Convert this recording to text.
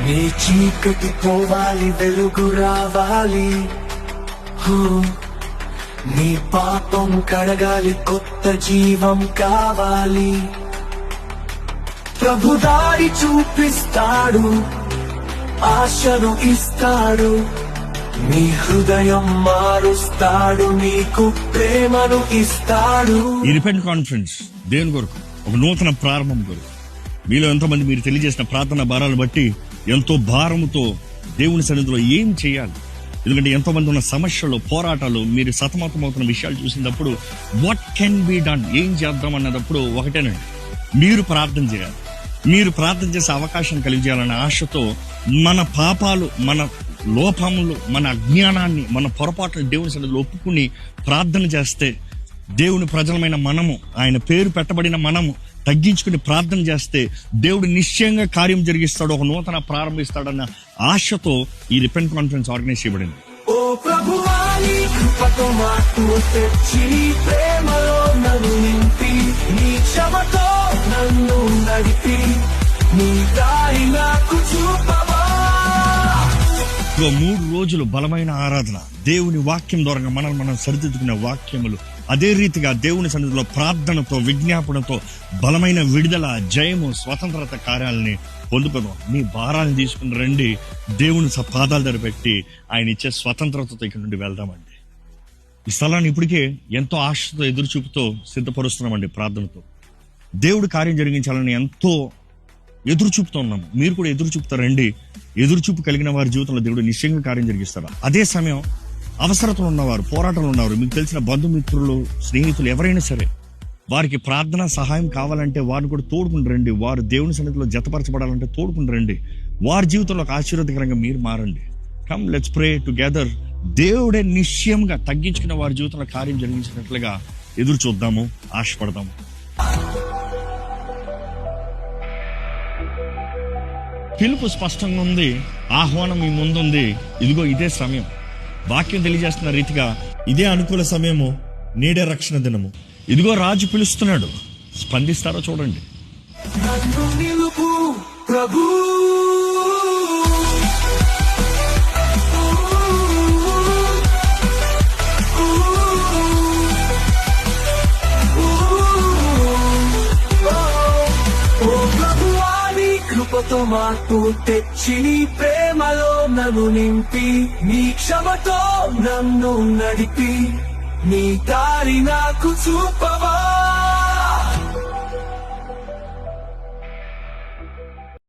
నీ చీకటి పోవాలి, వెలుగు రావాలి. నీ పాపం కడగాలి, కొత్త జీవం కావాలి. ప్రభు దారి చూపిస్తాడు, ఆశను ఇస్తాడు, నీ హృదయం మారుస్తాడు, నీకు ప్రేమను ఇస్తాడు. ఈ రిపెంట్ కాన్ఫరెన్స్ దేని కొరకు? ఒక నూతన ప్రారంభం కొరకు. మీలో ఎంతోమంది మీరు తెలియజేసిన ప్రార్థన భారాలు బట్టి ఎంతో భారముతో దేవుని సన్నిధిలో ఏం చేయాలి, ఎందుకంటే ఎంతో మంది ఉన్న సమస్యలు, పోరాటాలు, మీరు సతమతమవుతున్న విషయాలు చూసినప్పుడు వాట్ కెన్ బి డన్, ఏం చేద్దాం అన్నప్పుడు ఒకటేనండి, మీరు ప్రార్థన చేయాలి. మీరు ప్రార్థన చేసే అవకాశం కలిగించాలనే ఆశతో మన పాపాలు, మన లోపములు, మన అజ్ఞానాన్ని, మన పొరపాట్లు దేవుని సన్నిధిలో ఒప్పుకుని ప్రార్థన చేస్తే, దేవుని ప్రజలమైన మనము, ఆయన పేరు పెట్టబడిన మనము తగ్గించుకుని ప్రార్థన చేస్తే దేవుడు నిశ్చయంగా కార్యం జరిగిస్తాడు, ఒక నూతన ప్రారంభిస్తాడన్న ఆశతో ఈ రిపెంట్ కాన్ఫరెన్స్ ఆర్గనైజ్ చేయబడింది. ఓ ప్రభువా, నీ కృపతో మాకు తెచ్చి, నీ ప్రేమలో నన్ను నింపి, నీ క్షమతో నన్ను నడిపి, నీ దారి నాకు చూపవా. 3 రోజులు బలమైన ఆరాధన, దేవుని వాక్యం ద్వారా మనం సరిదిద్దుకునే వాక్యములు, అదే రీతిగా దేవుని సన్నిధిలో ప్రార్థనతో, విజ్ఞాపనతో బలమైన విడుదల, జయము, స్వతంత్రత కార్యాలని పొందుకుందాం. మీ భారాన్ని తీసుకుని రండి, దేవుని పాదాల దగ్గర పెట్టి ఆయన ఇచ్చే స్వతంత్రతతో ఇక్కడ నుండి వెళ్దామండి. ఈ స్థలాన్ని ఇప్పటికే ఎంతో ఆశతో, ఎదురుచూపుతో సిద్ధపరుస్తున్నామండి. ప్రార్థనతో దేవుడు కార్యం జరిగించాలని ఎంతో ఎదురుచూపుతూ ఉన్నాము. మీరు కూడా ఎదురుచూపుతారండి. ఎదురుచూపు కలిగిన వారి జీవితంలో దేవుడు నిశ్చయంగా కార్యం జరిగిస్తాడు. అదే సమయం అవసరతలు ఉన్నవారు, పోరాటాలు ఉన్నవారు, మీకు తెలిసిన బంధుమిత్రులు, స్నేహితులు ఎవరైనా సరే, వారికి ప్రార్థన సహాయం కావాలంటే వారిని కూడా తోడుకుని రండి. వారు దేవుని సన్నిధిలో జతపరచబడాలంటే తోడుకుని రండి. వారి జీవితంలో ఆశీర్వాదకరంగా మీరు మారండి. Come let's pray together. దేవుడే నిశ్చయంగా తగ్గించుకున్న వారి జీవితంలో కార్యం జరిగించినట్లుగా ఎదురు చూద్దాము, ఆశపడదాము. పిలుపు స్పష్టంగా ఉంది, ఆహ్వానం మీ ముందుంది. ఇదిగో ఇదే సమయం. వాక్యం తెలియజేస్తున్న రీతిగా ఇదే అనుకూల సమయము, నేడే రక్షణ దినము. ఇదిగో రాజు పిలుస్తున్నాడు, స్పందిస్తారో చూడండి. నన్ను నిలుపు ప్రభు, కృపతో మార్పు తెచ్చి, నీ ప్రేమలో నన్ను నింపి, నీ క్షమతో నన్ను నడిపి, నీ దారి నాకు చూపవా.